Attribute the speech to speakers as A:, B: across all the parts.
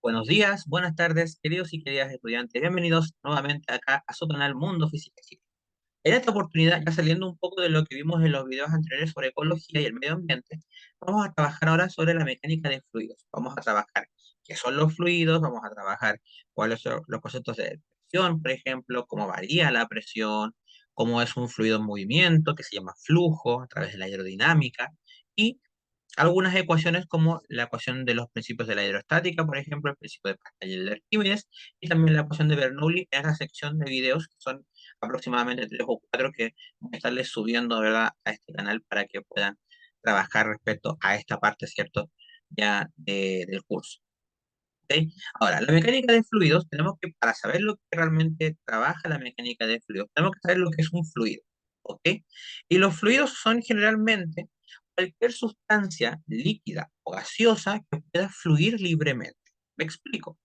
A: Buenos días, buenas tardes, queridos y queridas estudiantes. Bienvenidos nuevamente acá a su canal Mundo Física Chile. En esta oportunidad, ya saliendo un poco de lo que vimos en los videos anteriores sobre ecología y el medio ambiente, vamos a trabajar ahora sobre la mecánica de fluidos. Vamos a trabajar qué son los fluidos, vamos a trabajar cuáles son los conceptos de presión, por ejemplo, cómo varía la presión, cómo es un fluido en movimiento, que se llama flujo a través de la aerodinámica, y algunas ecuaciones como la ecuación de los principios de la hidrostática, por ejemplo, el principio de Pascal y el de Arquímedes, y también la ecuación de Bernoulli en esa sección de videos, que son aproximadamente tres o cuatro que voy a estarles subiendo, ¿verdad?, a este canal para que puedan trabajar respecto a esta parte, ¿cierto?, ya del curso. ¿Ok? Ahora, la mecánica de fluidos, tenemos que, para saber lo que realmente trabaja la mecánica de fluidos, tenemos que saber lo que es un fluido. ¿Ok? Y los fluidos son generalmente cualquier sustancia líquida o gaseosa que pueda fluir libremente. Me explico.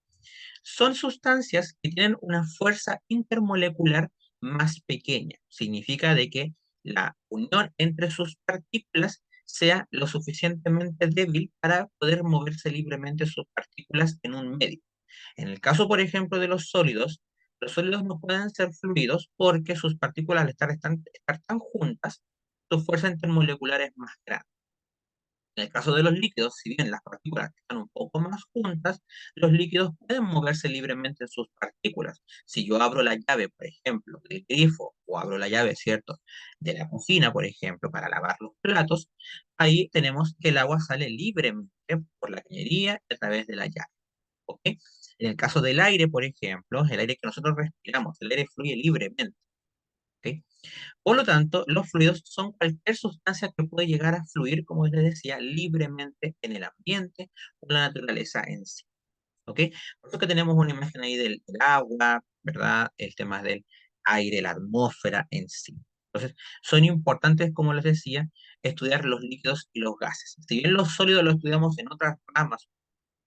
A: Son sustancias que tienen una fuerza intermolecular más pequeña. Significa de que la unión entre sus partículas sea lo suficientemente débil para poder moverse libremente sus partículas en un medio. En el caso, por ejemplo, de los sólidos no pueden ser fluidos porque sus partículas al estar tan juntas, su fuerza intermolecular es más grande. En el caso de los líquidos, si bien las partículas están un poco más juntas, los líquidos pueden moverse libremente en sus partículas. Si yo abro la llave, por ejemplo, del grifo, o abro la llave, ¿cierto?, de la cocina, por ejemplo, para lavar los platos, ahí tenemos que el agua sale libremente por la cañería y a través de la llave. ¿Ok? En el caso del aire, por ejemplo, el aire que nosotros respiramos, el aire fluye libremente. ¿Ok? Por lo tanto, los fluidos son cualquier sustancia que puede llegar a fluir, como les decía, libremente en el ambiente o en la naturaleza en sí. ¿Ok? Por eso que tenemos una imagen ahí del agua, ¿verdad? El tema del aire, la atmósfera en sí. Entonces, son importantes, como les decía, estudiar los líquidos y los gases. Si bien los sólidos los estudiamos en otras ramas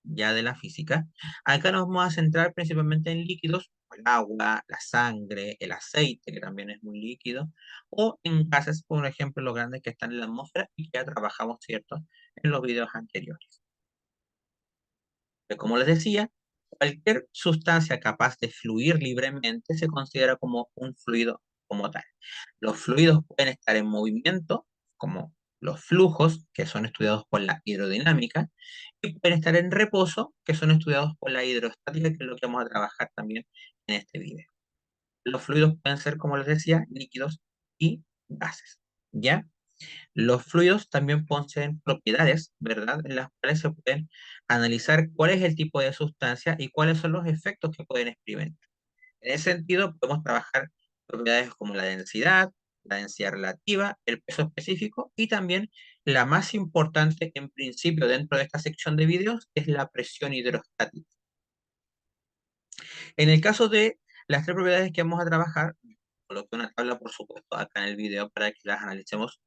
A: ya de la física, acá nos vamos a centrar principalmente en líquidos, como el agua, la sangre, el aceite, que también es muy líquido, o en gases, por ejemplo, los grandes que están en la atmósfera y que ya trabajamos, ¿cierto?, en los videos anteriores. Pero como les decía, cualquier sustancia capaz de fluir libremente se considera como un fluido como tal. Los fluidos pueden estar en movimiento, como los flujos, que son estudiados por la hidrodinámica, y pueden estar en reposo, que son estudiados por la hidrostática, que es lo que vamos a trabajar también en este video. Los fluidos pueden ser, como les decía, líquidos y gases. ¿Ya? Los fluidos también poseen propiedades, ¿verdad?, en las cuales se pueden analizar cuál es el tipo de sustancia y cuáles son los efectos que pueden experimentar. En ese sentido, podemos trabajar propiedades como la densidad relativa, el peso específico y también la más importante en principio dentro de esta sección de videos es la presión hidrostática. En el caso de las tres propiedades que vamos a trabajar, coloqué una tabla, por supuesto, acá en el video para que las analicemos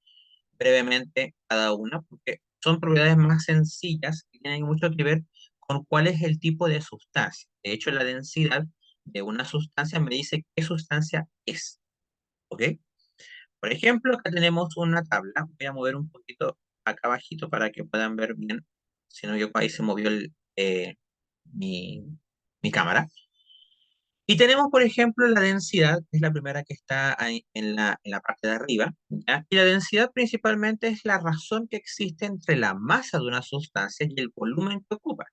A: brevemente cada una, porque son propiedades más sencillas que tienen mucho que ver con cuál es el tipo de sustancia. De hecho, la densidad de una sustancia me dice qué sustancia es. ¿Ok? Por ejemplo, acá tenemos una tabla. Voy a mover un poquito acá abajito para que puedan ver bien. Si no, yo ahí se movió mi, mi cámara. Y tenemos, por ejemplo, la densidad, que es la primera que está ahí en la parte de arriba, ¿ya? Y la densidad principalmente es la razón que existe entre la masa de una sustancia y el volumen que ocupa.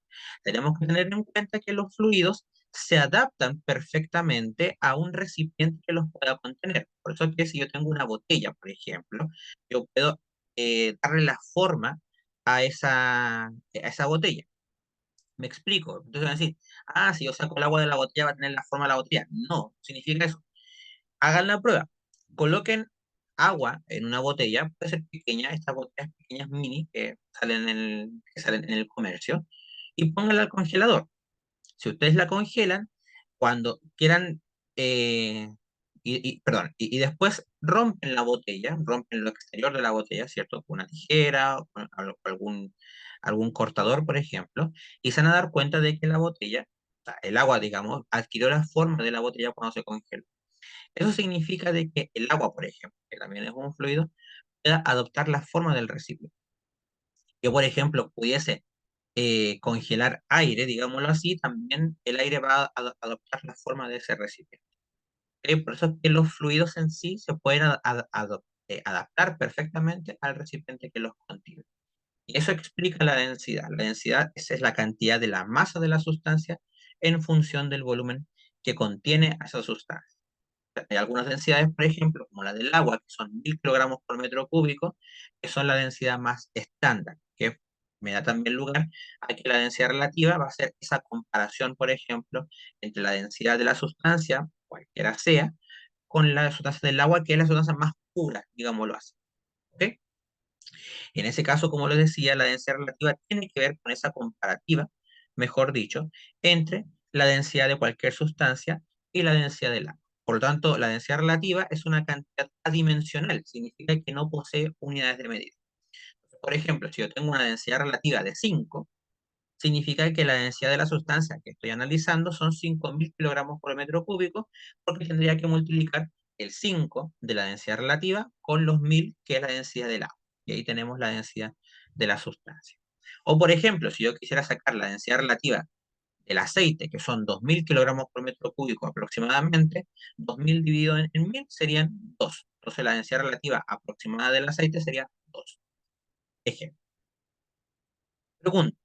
A: Tenemos que tener en cuenta que los fluidos se adaptan perfectamente a un recipiente que los pueda contener. Por eso que si yo tengo una botella, por ejemplo, yo puedo darle la forma a esa botella. Me explico. Entonces van a decir, ah, si yo saco el agua de la botella va a tener la forma de la botella. No, significa eso. Hagan la prueba. Coloquen agua en una botella, puede ser pequeña, estas botellas pequeñas mini que salen en el comercio, y pónganla al congelador. Si ustedes la congelan, cuando quieran, eh, perdón, y después rompen la botella, rompen lo exterior de la botella, ¿cierto? Con una tijera o con algún cortador, por ejemplo, y se van a dar cuenta de que la botella, o sea, el agua, digamos, adquirió la forma de la botella cuando se congeló. Eso significa de que el agua, por ejemplo, que también es un fluido, pueda adoptar la forma del recipiente. Yo, por ejemplo, pudiese congelar aire, digámoslo así, también el aire va a adoptar la forma de ese recipiente. ¿Ok? Por eso es que los fluidos en sí se pueden adaptar perfectamente al recipiente que los contiene. Y eso explica la densidad. La densidad esa es la cantidad de la masa de la sustancia en función del volumen que contiene a esa sustancia. Hay algunas densidades, por ejemplo, como la del agua, que son 1000 kilogramos por metro cúbico, que son la densidad más estándar, que me da también lugar a que la densidad relativa va a ser esa comparación, por ejemplo, entre la densidad de la sustancia, cualquiera sea, con la sustancia del agua, que es la sustancia más pura, digámoslo así. ¿Ok? En ese caso, como les decía, la densidad relativa tiene que ver con esa comparativa, mejor dicho, entre la densidad de cualquier sustancia y la densidad del agua. Por lo tanto, la densidad relativa es una cantidad adimensional, significa que no posee unidades de medida. Por ejemplo, si yo tengo una densidad relativa de 5, significa que la densidad de la sustancia que estoy analizando son 5000 kilogramos por metro cúbico, porque tendría que multiplicar el 5 de la densidad relativa con los 1000, que es la densidad del agua. Y ahí tenemos la densidad de la sustancia. O por ejemplo, si yo quisiera sacar la densidad relativa del aceite, que son 2000 kilogramos por metro cúbico aproximadamente, 2000 dividido en 1000 serían 2. Entonces la densidad relativa aproximada del aceite sería 2. Ejemplo. Pregunta,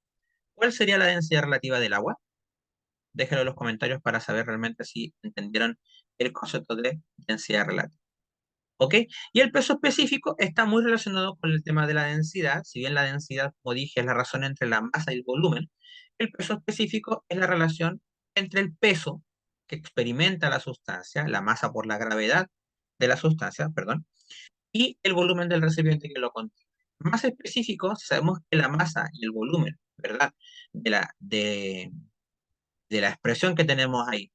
A: ¿cuál sería la densidad relativa del agua? Déjenlo en los comentarios para saber realmente si entendieron el concepto de densidad relativa. ¿Ok? Y el peso específico está muy relacionado con el tema de la densidad. Si bien la densidad, como dije, es la razón entre la masa y el volumen, el peso específico es la relación entre el peso que experimenta la sustancia, la masa por la gravedad de la sustancia, perdón, y el volumen del recipiente que lo contiene. Más específico, si sabemos que la masa y el volumen, ¿verdad? De la expresión que tenemos ahí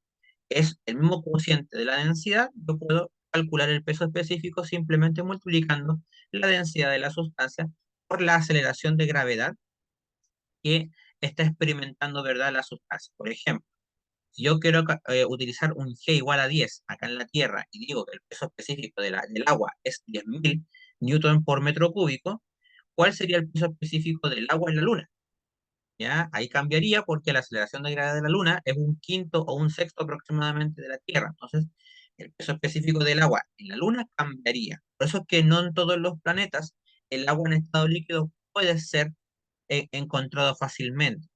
A: es el mismo cociente de la densidad, yo puedo calcular el peso específico simplemente multiplicando la densidad de la sustancia por la aceleración de gravedad que está experimentando, ¿verdad?, la sustancia. Por ejemplo, si yo quiero utilizar un G igual a 10 acá en la Tierra y digo que el peso específico del agua es 10.000 newton por metro cúbico, ¿cuál sería el peso específico del agua en la Luna? ¿Ya? Ahí cambiaría porque la aceleración de gravedad de la Luna es un quinto o un sexto aproximadamente de la Tierra. Entonces, el peso específico del agua en la Luna cambiaría. Por eso es que no en todos los planetas el agua en estado líquido puede ser encontrado fácilmente.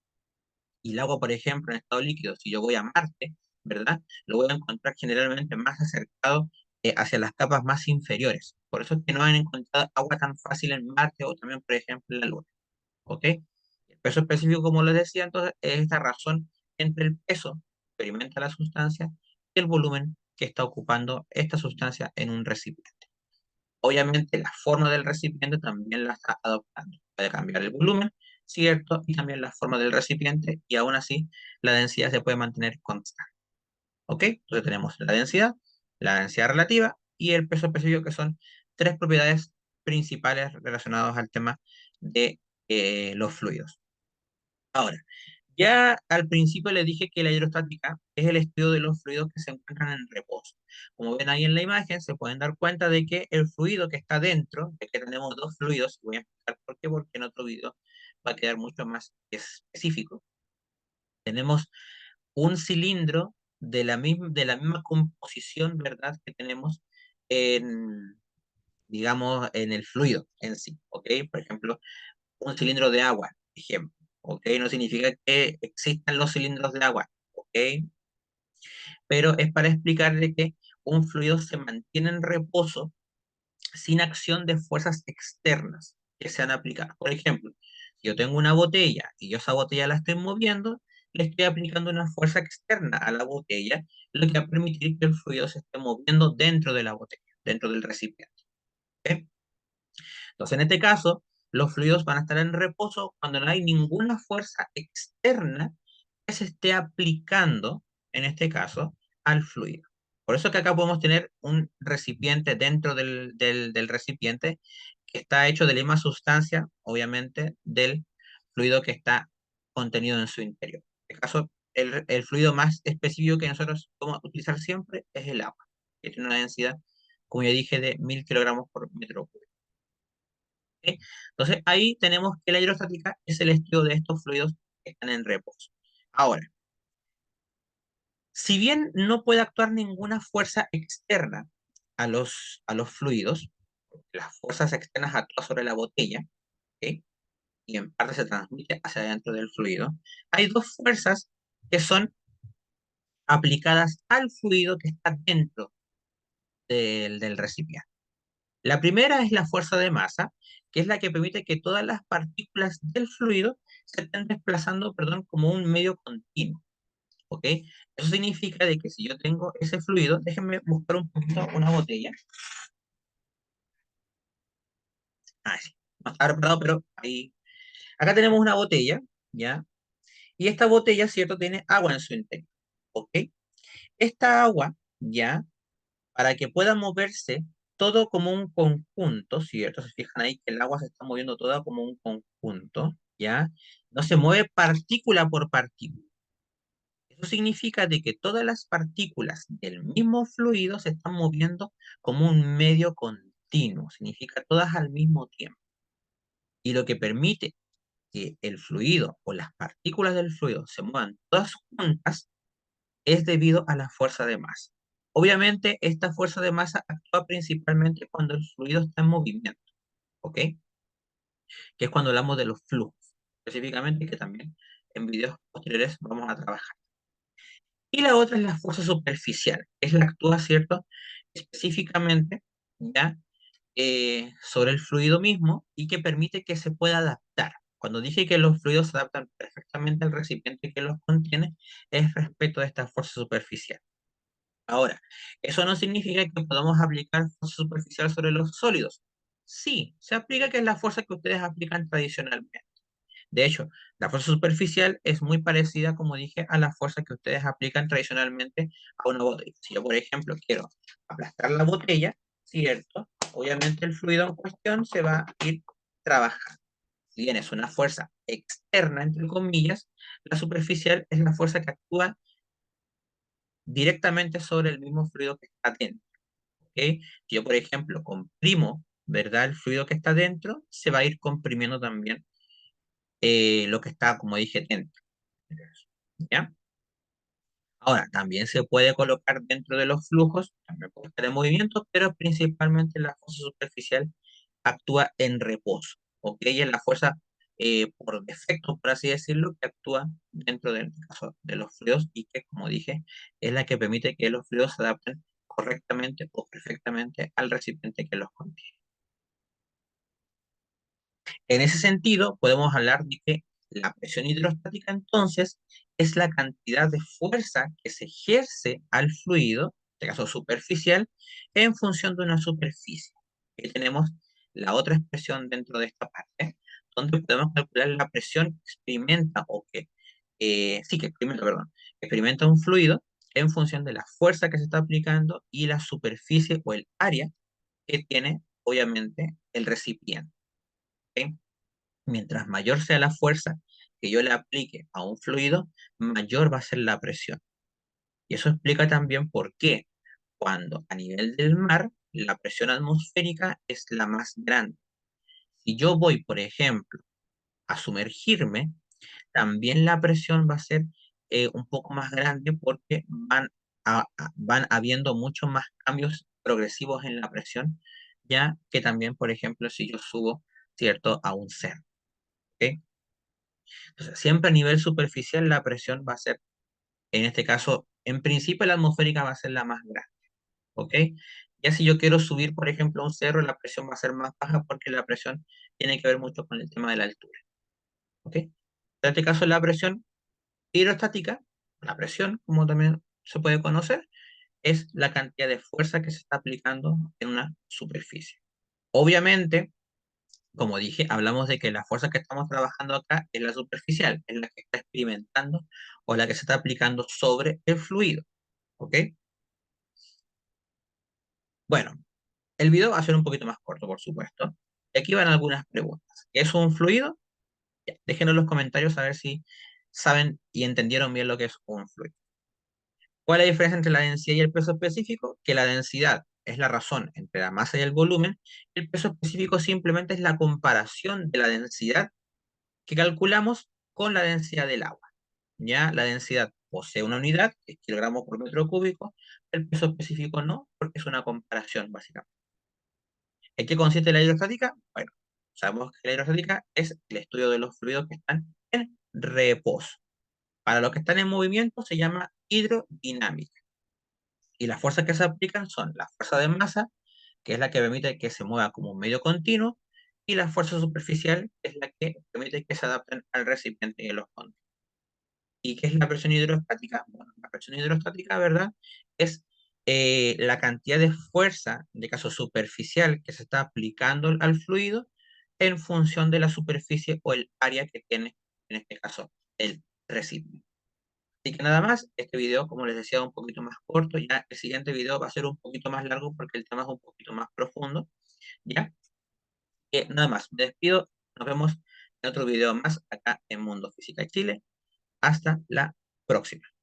A: Y el agua, por ejemplo, en estado líquido, si yo voy a Marte, ¿verdad? Lo voy a encontrar generalmente más acercado hacia las capas más inferiores. Por eso es que no han encontrado agua tan fácil en Marte o también, por ejemplo, en la Luna. ¿Ok? El peso específico, como les decía, entonces, es esta razón entre el peso que experimenta la sustancia y el volumen que está ocupando esta sustancia en un recipiente. Obviamente, la forma del recipiente también la está adoptando. Puede cambiar el volumen, ¿cierto? Y también la forma del recipiente, y aún así la densidad se puede mantener constante. ¿Ok? Entonces tenemos la densidad relativa y el peso específico, que son tres propiedades principales relacionadas al tema de los fluidos. Ahora, ya al principio le dije que la hidrostática es el estudio de los fluidos que se encuentran en reposo. Como ven ahí en la imagen, se pueden dar cuenta de que el fluido que está dentro, de que tenemos dos fluidos, y voy a explicar por qué, porque en otro video va a quedar mucho más específico. Tenemos un cilindro de la misma composición, ¿verdad?, que tenemos en, digamos, en el fluido en sí, ¿ok? Por ejemplo, un cilindro de agua, ejemplo, ¿ok? No significa que existan los cilindros de agua, ¿ok? Pero es para explicarle que un fluido se mantiene en reposo sin acción de fuerzas externas que sean aplicadas. Por ejemplo, si yo tengo una botella y yo esa botella la estoy moviendo, le estoy aplicando una fuerza externa a la botella, lo que va a permitir que el fluido se esté moviendo dentro de la botella, dentro del recipiente. ¿Ok? Entonces, en este caso, los fluidos van a estar en reposo cuando no hay ninguna fuerza externa que se esté aplicando, en este caso, al fluido. Por eso que acá podemos tener un recipiente dentro del recipiente que está hecho de la misma sustancia, obviamente, del fluido que está contenido en su interior. En este caso, el fluido más específico que nosotros podemos utilizar siempre es el agua, que tiene una densidad, como ya dije, de 1000 kilogramos por metro cúbico. Entonces ahí tenemos que la hidrostática es el estudio de estos fluidos que están en reposo. Ahora, si bien no puede actuar ninguna fuerza externa a los fluidos, las fuerzas externas actúan sobre la botella, ¿ok? Y en parte se transmite hacia adentro del fluido, hay dos fuerzas que son aplicadas al fluido que está dentro del recipiente. La primera es la fuerza de masa, que es la que permite que todas las partículas del fluido se estén desplazando, perdón, como un medio continuo, ¿ok? Eso significa de que si yo tengo ese fluido, déjenme buscar un poquito una botella. Ah, sí, no está preparado, pero ahí. Acá tenemos una botella, ¿ya? Y esta botella, ¿cierto? Tiene agua en su interior, ¿ok? Esta agua, ¿ya? Para que pueda moverse todo como un conjunto, ¿cierto? Se fijan ahí que el agua se está moviendo toda como un conjunto, ¿ya? No se mueve partícula por partícula. Eso significa de que todas las partículas del mismo fluido se están moviendo como un medio continuo, significa todas al mismo tiempo. Y lo que permite que el fluido o las partículas del fluido se muevan todas juntas es debido a la fuerza de masa. Obviamente, esta fuerza de masa actúa principalmente cuando el fluido está en movimiento, ¿ok? Que es cuando hablamos de los flujos, específicamente, que también en videos posteriores vamos a trabajar. Y la otra es la fuerza superficial, es la que actúa, ¿cierto? Específicamente, ¿ya? Sobre el fluido mismo y que permite que se pueda adaptar. Cuando dije que los fluidos se adaptan perfectamente al recipiente que los contiene, es respecto a esta fuerza superficial. Ahora, eso no significa que podamos aplicar fuerza superficial sobre los sólidos. Sí, se aplica, que es la fuerza que ustedes aplican tradicionalmente. De hecho, la fuerza superficial es muy parecida, como dije, a la fuerza que ustedes aplican tradicionalmente a una botella. Si yo, por ejemplo, quiero aplastar la botella, ¿cierto? Obviamente el fluido en cuestión se va a ir trabajando. Si bien es una fuerza externa, entre comillas, la superficial es la fuerza que actúa directamente sobre el mismo fluido que está dentro. ¿Ok? Yo, por ejemplo, comprimo, ¿verdad? El fluido que está dentro, se va a ir comprimiendo también lo que está, como dije, dentro. ¿Ya? Ahora, también se puede colocar dentro de los flujos, también puede estar en movimiento, pero principalmente la fuerza superficial actúa en reposo, ¿ok? Y es la fuerza por defecto, por así decirlo, que actúa dentro del caso de los fluidos y que, como dije, es la que permite que los fluidos se adapten correctamente o perfectamente al recipiente que los contiene. En ese sentido, podemos hablar de que la presión hidrostática entonces es la cantidad de fuerza que se ejerce al fluido, en este caso superficial, en función de una superficie. Y tenemos la otra expresión dentro de esta parte, donde podemos calcular la presión que experimenta o que, sí, que experimenta, perdón, que experimenta un fluido en función de la fuerza que se está aplicando y la superficie o el área que tiene, obviamente, el recipiente. ¿Ok? Mientras mayor sea la fuerza que yo le aplique a un fluido, mayor va a ser la presión. Y eso explica también por qué cuando a nivel del mar la presión atmosférica es la más grande. Si yo voy, por ejemplo, a sumergirme, también la presión va a ser un poco más grande porque van habiendo muchos más cambios progresivos en la presión, ya que también, por ejemplo, si yo subo, ¿cierto?, a un cerro. ¿Ok? Entonces, siempre a nivel superficial la presión va a ser, en este caso, en principio la atmosférica va a ser la más grande, ¿ok? Ya si yo quiero subir, por ejemplo, a un cerro, la presión va a ser más baja porque la presión tiene que ver mucho con el tema de la altura, ¿ok? En este caso, la presión hidrostática, la presión, como también se puede conocer, es la cantidad de fuerza que se está aplicando en una superficie. Obviamente, como dije, hablamos de que la fuerza que estamos trabajando acá es la superficial, es la que está experimentando o la que se está aplicando sobre el fluido, ¿ok? Bueno, el video va a ser un poquito más corto, por supuesto. Y aquí van algunas preguntas. ¿Qué es un fluido? Ya, déjenos en los comentarios a ver si saben y entendieron bien lo que es un fluido. ¿Cuál es la diferencia entre la densidad y el peso específico? Que la densidad es la razón entre la masa y el volumen, el peso específico simplemente es la comparación de la densidad que calculamos con la densidad del agua. Ya la densidad posee una unidad, que es kilogramos por metro cúbico, el peso específico no, porque es una comparación básicamente. ¿En qué consiste la hidrostática? Bueno, sabemos que la hidrostática es el estudio de los fluidos que están en reposo. Para los que están en movimiento se llama hidrodinámica. Y las fuerzas que se aplican son la fuerza de masa, que es la que permite que se mueva como un medio continuo, y la fuerza superficial, que es la que permite que se adapten al recipiente y a los conductos. ¿Y qué es la presión hidrostática? Bueno, la presión hidrostática, ¿verdad? Es la cantidad de fuerza, de caso superficial, que se está aplicando al fluido en función de la superficie o el área que tiene, en este caso, el recipiente. Así que nada más, este video, como les decía, un poquito más corto. Ya el siguiente video va a ser un poquito más largo porque el tema es un poquito más profundo. ¿Ya? Nada más, me despido. Nos vemos en otro video más acá en Mundo Física Chile. Hasta la próxima.